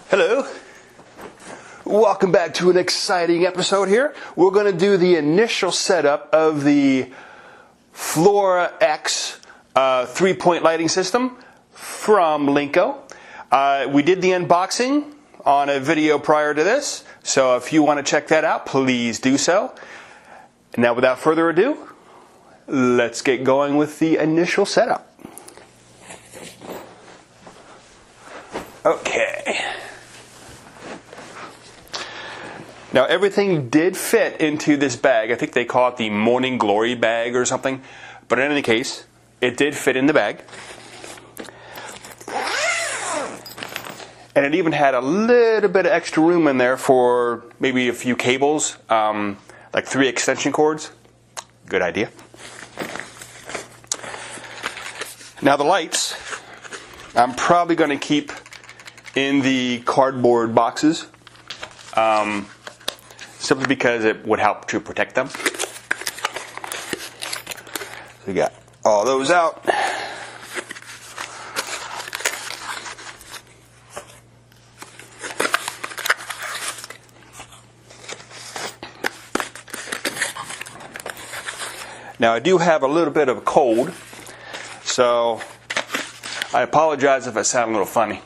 Hello. Welcome back to an exciting episode here. We're going to do the initial setup of the Flora X 3-point lighting system from Linco. We did the unboxing on a video prior to this, so if you want to check that out, please do so. Now, without further ado, let's get going with the initial setup. Okay. Now, everything did fit into this bag. I think they call it the Morning Glory bag or something. But in any case, it did fit in the bag. And it even had a little bit of extra room in there for maybe a few cables, like 3 extension cords. Good idea. Now, the lights, I'm probably going to keep in the cardboard boxes. Simply because it would help to protect them. So we got all those out. Now, I do have a little bit of a cold, so I apologize if I sound a little funny.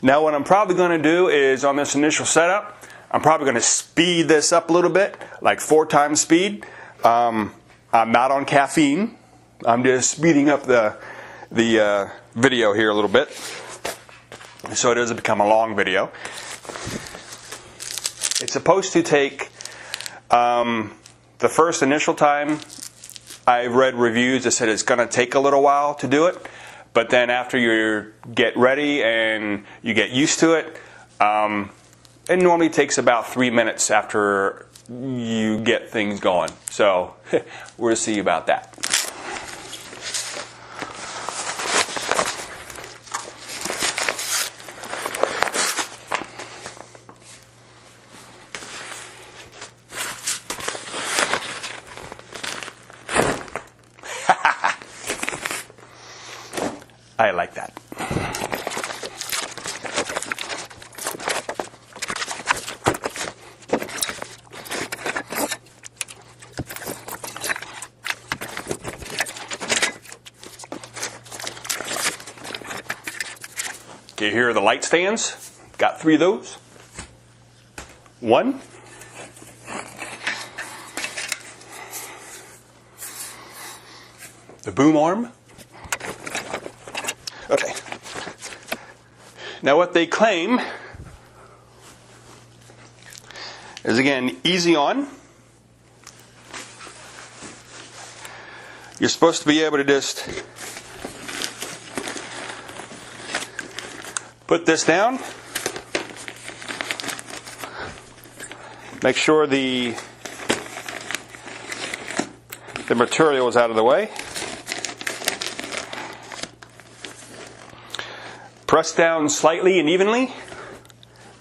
Now, what I'm probably going to do is, on this initial setup, I'm probably going to speed this up a little bit, like 4 times speed. I'm not on caffeine. I'm just speeding up the video here a little bit, so it doesn't become a long video. It's supposed to take, the first initial time, I read reviews that said it's going to take a little while to do it. But then after you get ready and you get used to it, it normally takes about 3 minutes after you get things going. So we'll see about that. I like that. Okay, here are the light stands. Got 3 of those. 1. The boom arm. Okay. Now, what they claim is, again, easy on. You're supposed to be able to just put this down. Make sure the material is out of the way. Press down slightly and evenly,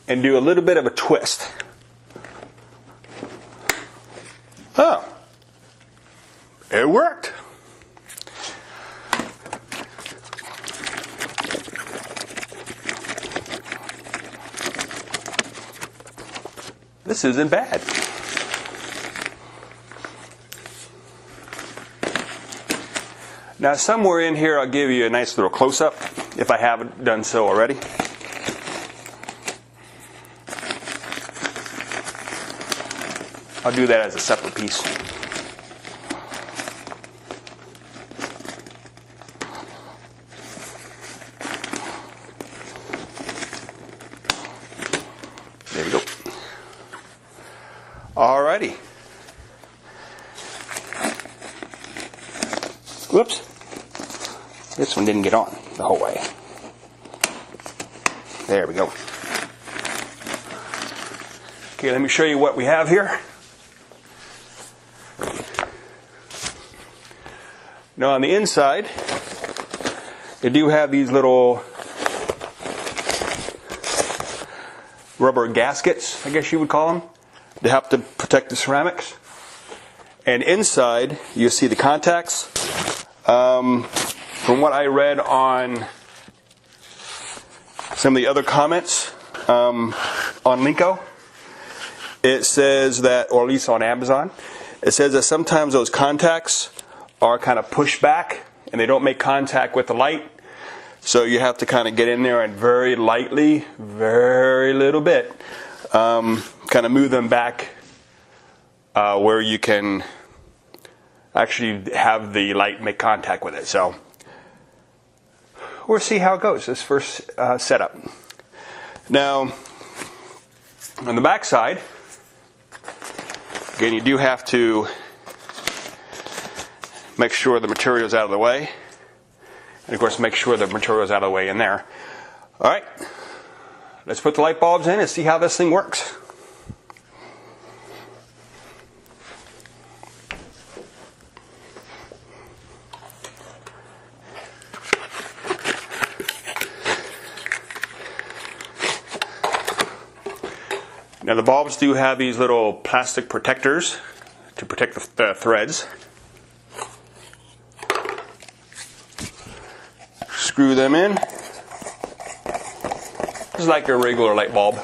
and do a little bit of a twist. Oh, it worked. This isn't bad. Now, somewhere in here, I'll give you a nice little close-up, if I haven't done so already. I'll do that as a separate piece. There we go. Alrighty. Whoops. This one didn't get on the whole way. There we go. Okay, let me show you what we have here. Now on the inside, they do have these little rubber gaskets, I guess you would call them, to help to protect the ceramics. And inside, you see the contacts. From what I read on some of the other comments on Linco, it says that, or at least on Amazon, it says that sometimes those contacts are kind of pushed back and they don't make contact with the light. So you have to kind of get in there and very lightly, very little bit, kind of move them back where you can actually have the light make contact with it. So we'll see how it goes, this first setup. Now, on the back side, again, you do have to make sure the material is out of the way. And of course, make sure the material is out of the way in there. All right, let's put the light bulbs in and see how this thing works. Now the bulbs do have these little plastic protectors to protect the threads. Screw them in, just like a regular light bulb.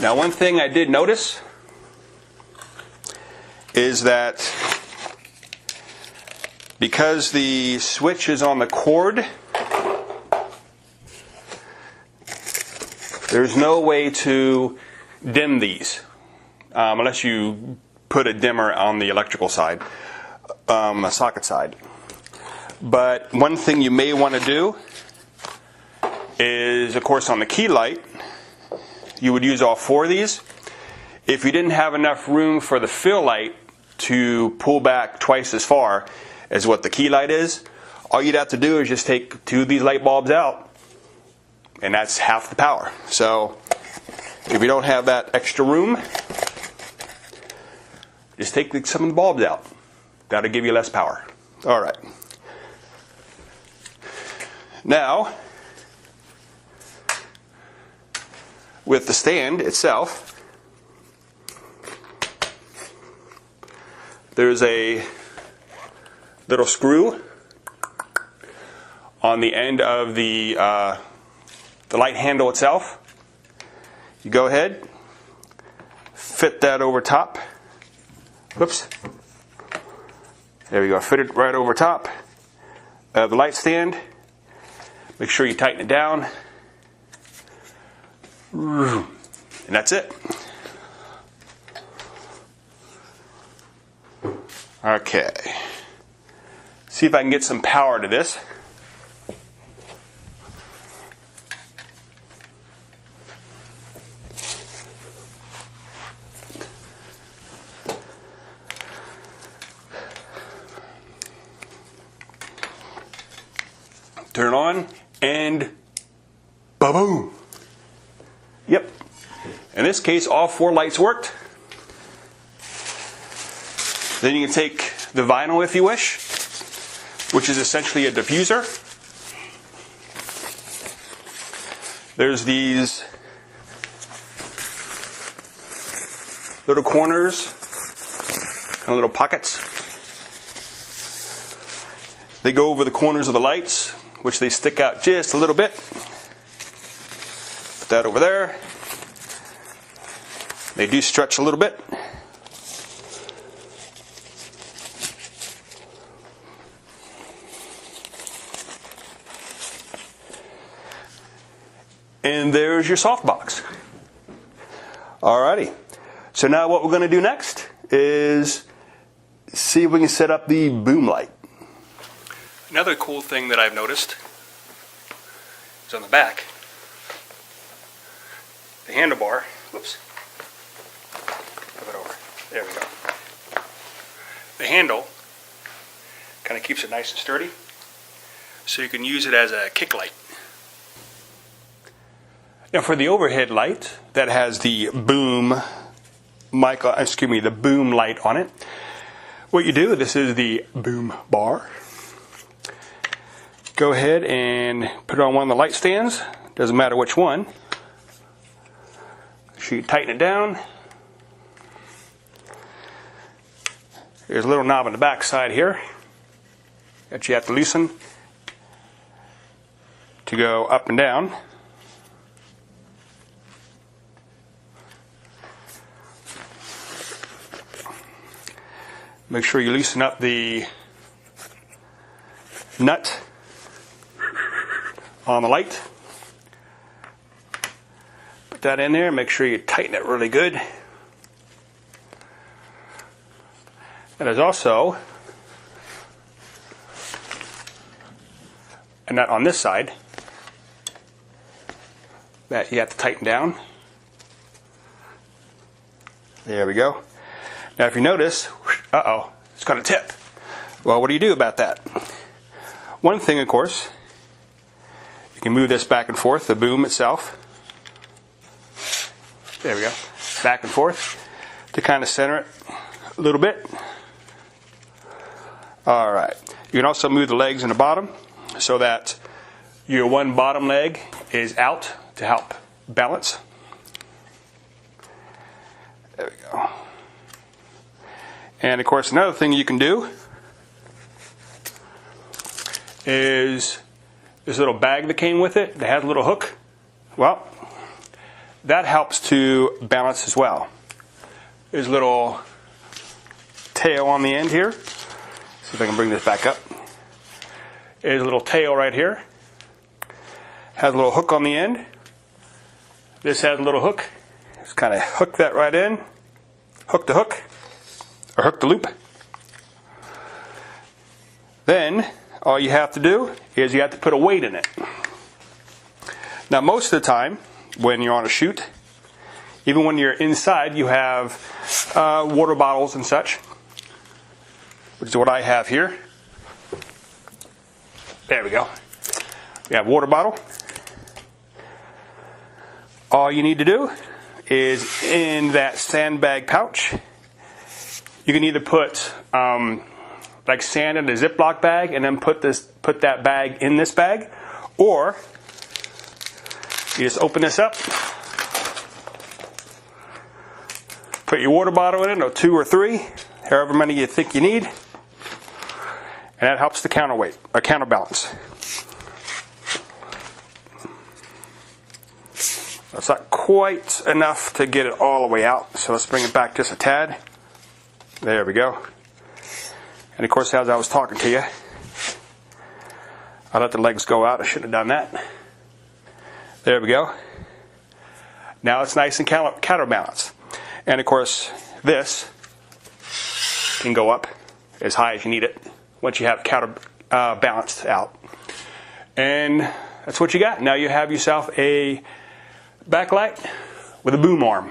Now one thing I did notice is that because the switch is on the cord, there's no way to dim these unless you put a dimmer on the electrical side, the socket side. But one thing you may want to do is, of course, on the key light, you would use all four of these. If you didn't have enough room for the fill light to pull back twice as far as what the key light is, all you'd have to do is just take two of these light bulbs out, and that's half the power. So if you don't have that extra room, just take some of the bulbs out. That'll give you less power. All right. Now, with the stand itself, there's a little screw on the end of the light handle itself. You go ahead, fit that over top. Whoops. There we go. Fit it right over top of the light stand. Make sure you tighten it down. And that's it. Okay. See if I can get some power to this. Turn on and ba-boom. Yep. In this case, all four lights worked. Then you can take the vinyl if you wish, which is essentially a diffuser. There's these little corners and little pockets. They go over the corners of the lights, which they stick out just a little bit. Put that over there. They do stretch a little bit. And there's your softbox. Alrighty. So now what we're going to do next is see if we can set up the boom light. Another cool thing that I've noticed is on the back, the handlebar. Whoops. Flip it over. There we go. The handle kind of keeps it nice and sturdy, so you can use it as a kick light. Now for the overhead light that has the boom the boom light on it, what you do, this is the boom bar. Go ahead and put it on one of the light stands. Doesn't matter which one. So you tighten it down. There's a little knob on the back side here that you have to loosen to go up and down. Make sure you loosen up the nut on the light. Put that in there. Make sure you tighten it really good. And there's also a nut on this side that you have to tighten down. There we go. Now if you notice, it's going to tip. Well, what do you do about that? One thing, of course, you can move this back and forth, the boom itself. There we go. Back and forth to kind of center it a little bit. All right. You can also move the legs in the bottom so that your one bottom leg is out to help balance. There we go. And of course, another thing you can do is this little bag that came with it that has a little hook. Well, that helps to balance as well. There's a little tail on the end here. See if I can bring this back up. There's a little tail right here. Has a little hook on the end. This has a little hook. Just kind of hook that right in. Hook the hook. Or hook the loop. Then all you have to do is you have to put a weight in it. Now most of the time when you're on a shoot, even when you're inside, you have water bottles and such, which is what I have here. There we go. We have a water bottle. All you need to do is in that sandbag pouch, you can either put like sand in a Ziploc bag and then put that bag in this bag, or you just open this up, put your water bottle in it, or 2 or 3, however many you think you need, and that helps the counterweight or counterbalance. That's not quite enough to get it all the way out, so let's bring it back just a tad. There we go. And of course, as I was talking to you, I let the legs go out. I shouldn't have done that. There we go. Now it's nice and counterbalanced. And of course, this can go up as high as you need it once you have it counterbalanced out. And that's what you got. Now you have yourself a backlight with a boom arm.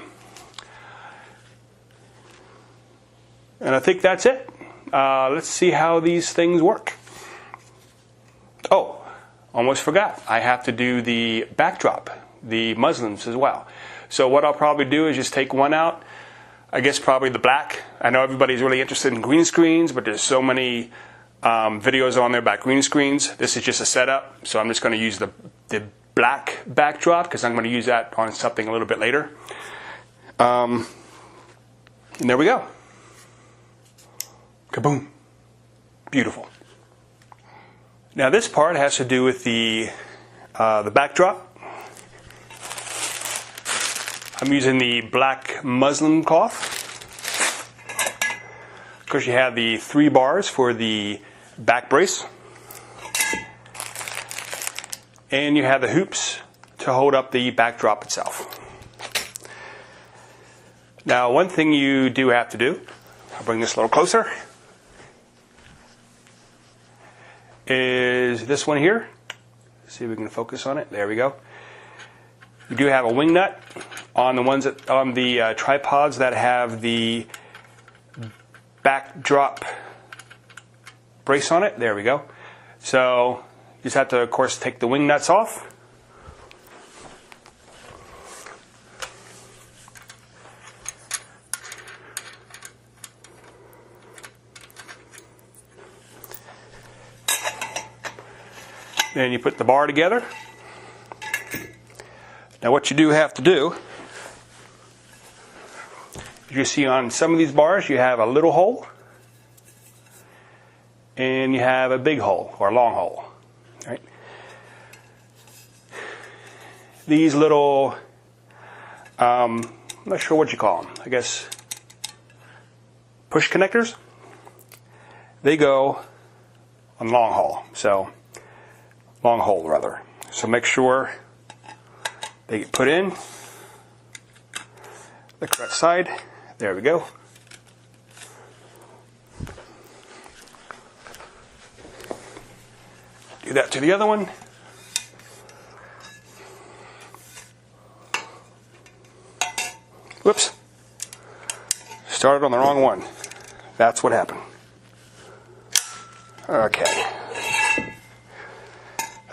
And I think that's it. Let's see how these things work. Oh, almost forgot. I have to do the backdrop, the muslins as well. So what I'll probably do is just take one out. I guess probably the black. I know everybody's really interested in green screens, but there's so many videos on there about green screens. This is just a setup, so I'm just going to use the black backdrop because I'm going to use that on something a little bit later. And there we go. Kaboom. Beautiful. Now this part has to do with the backdrop. I'm using the black muslin cloth. Of course, you have the 3 bars for the back brace. And you have the hoops to hold up the backdrop itself. Now, one thing you do have to do, I'll bring this a little closer, is this one here. See if we can focus on it. There we go. You do have a wing nut on the ones that on the tripods that have the backdrop brace on it. There we go. So you just have to, of course, take the wing nuts off. Then you put the bar together. Now what you do have to do, you see on some of these bars you have a little hole and you have a big hole or a long hole. Right? These little, I'm not sure what you call them, I guess push connectors, they go on long hole, so long hole rather. So make sure they get put in the correct side. There we go. Do that to the other one. Whoops. Started on the wrong one. That's what happened. Okay.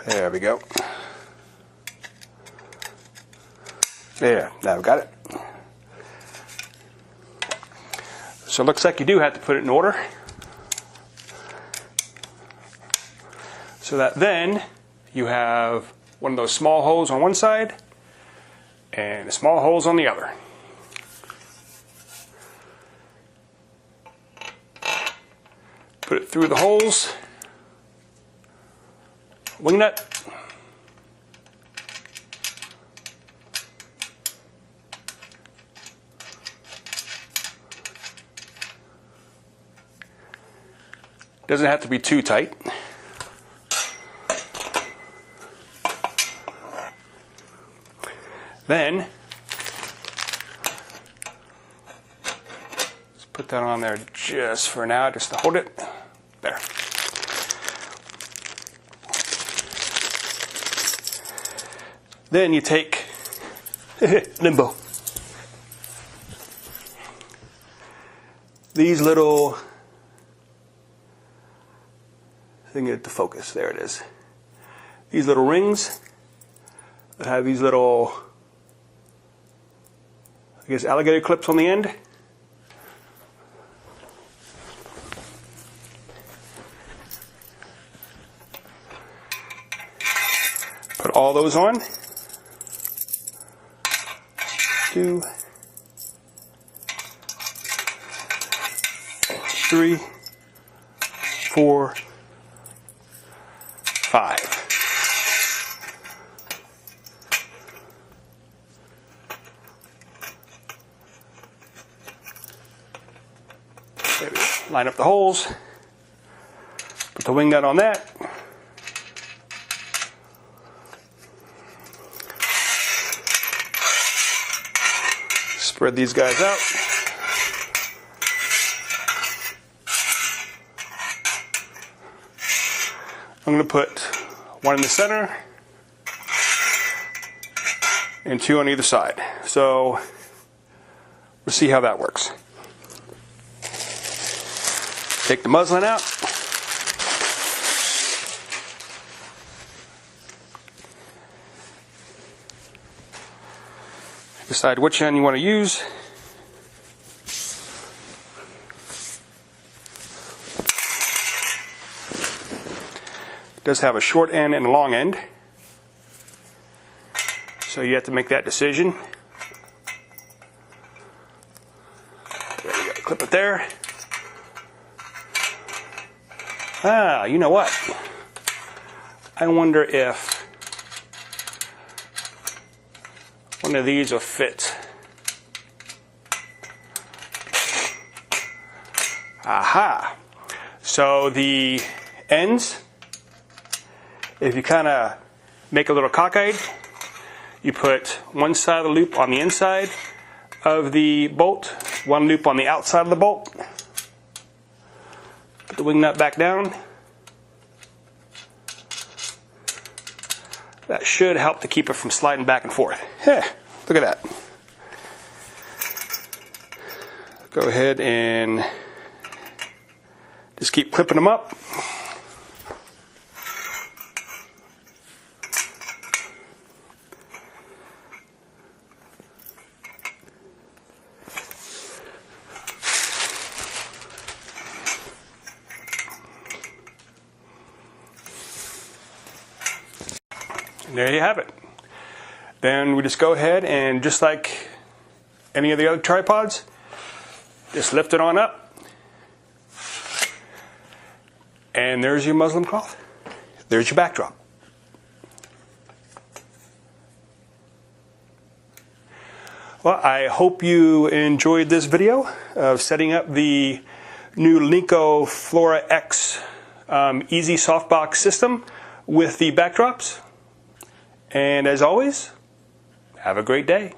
There we go. There, now I've got it. So it looks like you do have to put it in order. So that then you have one of those small holes on one side and small holes on the other. Put it through the holes. Wing nut. Doesn't have to be too tight. Then let's put that on there just for now, just to hold it. There. Then you take limbo. These little thing, get it to focus. There it is. These little rings that have these little, I guess, alligator clips on the end. Put all those on. 2, 3, 4, 5. There we go. Line up the holes. Put the wing nut on that. Spread these guys out. I'm going to put one in the center and 2 on either side. So we'll see how that works. Take the muslin out. Decide which end you want to use. It does have a short end and a long end, so you have to make that decision. There you go. Clip it there. Ah, you know what? I wonder if one of these will fit. Aha! So the ends, if you kind of make a little cockeyed, you put one side of the loop on the inside of the bolt, one loop on the outside of the bolt. Put the wing nut back down. That should help to keep it from sliding back and forth. Yeah, look at that. Go ahead and just keep clipping them up. And there you have it. Then we just go ahead and, just like any of the other tripods, just lift it on up. And there's your muslin cloth. There's your backdrop. Well, I hope you enjoyed this video of setting up the new Linco Flora X easy softbox system with the backdrops. And as always, have a great day.